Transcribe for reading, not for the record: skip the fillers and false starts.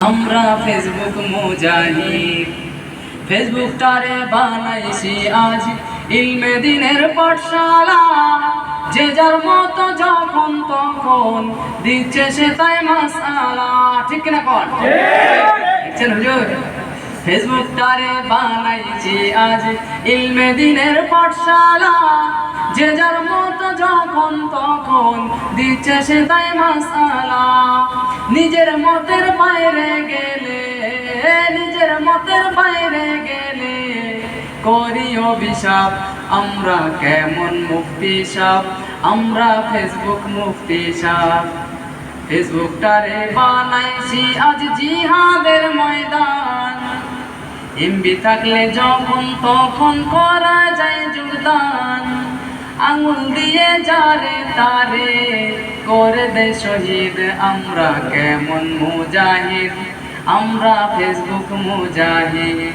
আমরা ফেসবুক মুজাহিদ। ফেসবুকটারে বানাইছি আজ ইলমে দিনের পাঠশালা, যে যার মতো যখন তখন দিচ্ছে সে তাই মাসআলা। ঠিক কিনা কোন? দেখছেন হুজুর? ফেসবুকটারে বানাইছি আজ ইলমে দিনের পাঠশালা, যে যার মতো যখন তখন দিচ্ছে সে তাই মাসআলা। নিজের মতের বাইরে গেলে, নিজের মতের বাইরে গেলে করি অভিশাপ। আমরা কেমন মুফতি সাহেব, আমরা ফেসবুক মুফতি সাহেব। ফেসবুকটারে বানাইছি আজ জিহাদের ময়দান, এমবি থাকলে যখন তখন করা যায় যোগদান। আঙুল দিয়ে যারে তারে করে দে শহীদ। আমরা কেমন মুজাহিদ, আমরা ফেসবুক মুজাহিদ।